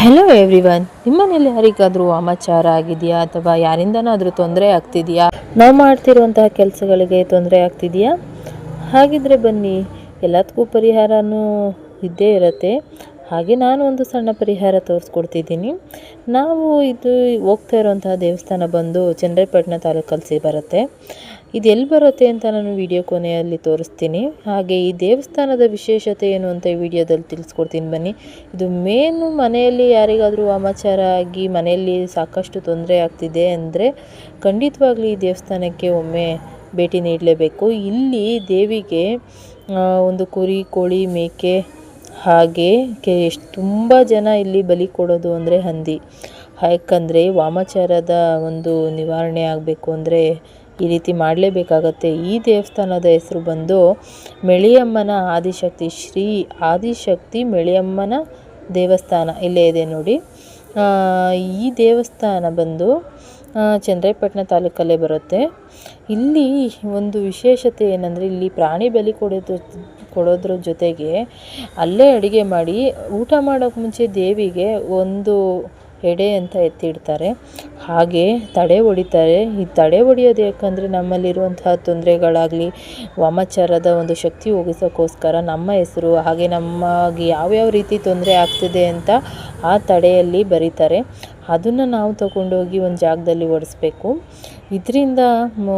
Hello everyone, ನಿಮ್ಮನೇಲಿ ಯಾರಿಗಾದರೂ ವಾಮಾಚಾರ ಆಗಿದೆಯಾ ಅಥವಾ ಯಾರಿಂದನಾದರೂ ತೊಂದರೆ ಆಗ್ತಿದೆಯಾ? ನಾವು ಮಾಡ್ತಿರುವಂತಹ ಕೆಲಸಗಳಿಗೆ ತೊಂದರೆ ಆಗ್ತಿದೆಯಾ? ಹಾಗಿದ್ರೆ ಬನ್ನಿ, ಎಲ್ಲದಕ್ಕೂ ಪರಿಹಾರನೂ ಇದ್ದೇ ಇರುತ್ತೆ. ಹಾಗೆ ನಾನು ಒಂದು ಸಣ್ಣ ಪರಿಹಾರ ತೋರಿಸ್ಕೊಡ್ತಿದ್ದೀನಿ. ನಾವು ಹೋಗ್ತಾ ಇರುವಂತಹ ದೇವಸ್ಥಾನ ಬಂದು ಚನ್ನರಾಯಪಟ್ಟಣ ತಾಲೂಕಲ್ಲಿ ಬರುತ್ತೆ. ಇದು ಎಲ್ಲಿ ಬರುತ್ತೆ ಅಂತ ನಾನು ವಿಡಿಯೋ ಕೊನೆಯಲ್ಲಿ ತೋರಿಸ್ತೀನಿ. ಹಾಗೆ ಈ ದೇವಸ್ಥಾನದ ವಿಶೇಷತೆ ಏನು ಅಂತ ಈ ವಿಡಿಯೋದಲ್ಲಿ ತಿಳಿಸ್ಕೊಡ್ತೀನಿ ಬನ್ನಿ. ಇದು ಮೇನು ಮನೆಯಲ್ಲಿ ಯಾರಿಗಾದರೂ ವಾಮಾಚಾರ ಆಗಿ ಮನೆಯಲ್ಲಿ ಸಾಕಷ್ಟು ತೊಂದರೆ ಆಗ್ತಿದೆ ಅಂದರೆ ಖಂಡಿತವಾಗ್ಲೂ ಈ ದೇವಸ್ಥಾನಕ್ಕೆ ಒಮ್ಮೆ ಭೇಟಿ ನೀಡಲೇಬೇಕು. ಇಲ್ಲಿ ದೇವಿಗೆ ಒಂದು ಕುರಿ, ಕೋಳಿ, ಮೇಕೆ ಹಾಗೆ ತುಂಬ ಜನ ಇಲ್ಲಿ ಬಲಿ ಕೊಡೋದು ಅಂದರೆ ಹಂದಿ. ಯಾಕಂದರೆ ವಾಮಾಚಾರದ ಒಂದು ನಿವಾರಣೆ ಆಗಬೇಕು ಅಂದರೆ ಈ ರೀತಿ ಮಾಡಲೇಬೇಕಾಗತ್ತೆ. ಈ ದೇವಸ್ಥಾನದ ಹೆಸರು ಬಂದು ಮೆಳಿಯಮ್ಮನ ಆದಿಶಕ್ತಿ, ಶ್ರೀ ಆದಿಶಕ್ತಿ ಮೆಳಿಯಮ್ಮನ ದೇವಸ್ಥಾನ ಇಲ್ಲೇ ಇದೆ ನೋಡಿ. ಈ ದೇವಸ್ಥಾನ ಬಂದು ಚನ್ನರಾಯಪಟ್ಟಣ ತಾಲೂಕಲ್ಲೇ ಬರುತ್ತೆ. ಇಲ್ಲಿ ಒಂದು ವಿಶೇಷತೆ ಏನಂದರೆ ಇಲ್ಲಿ ಪ್ರಾಣಿ ಬಲಿ ಕೊಡೋದ್ರ ಜೊತೆಗೆ ಅಲ್ಲೇ ಅಡುಗೆ ಮಾಡಿ ಊಟ ಮಾಡೋಕ್ಕೆ ಮುಂಚೆ ದೇವಿಗೆ ಒಂದು ಎಡೆ ಅಂತ ಎತ್ತಿಡ್ತಾರೆ. ಹಾಗೆ ತಡೆ ಹೊಡಿತಾರೆ. ಈ ತಡೆ ಹೊಡಿಯೋದು ಯಾಕಂದರೆ ನಮ್ಮಲ್ಲಿರುವಂತಹ ತೊಂದರೆಗಳಾಗಲಿ ವಾಮಾಚಾರದ ಒಂದು ಶಕ್ತಿ ಹೋಗಿಸೋಕ್ಕೋಸ್ಕರ ನಮ್ಮ ಹೆಸರು ಹಾಗೆ ನಮಗೆ ಯಾವ್ಯಾವ ರೀತಿ ತೊಂದರೆ ಆಗ್ತಿದೆ ಅಂತ ಆ ತಡೆಯಲ್ಲಿ ಬರೀತಾರೆ. ಅದನ್ನು ನಾವು ತಗೊಂಡೋಗಿ ಒಂದು ಜಾಗದಲ್ಲಿ ಒಡಿಸ್ಬೇಕು. ಇದರಿಂದ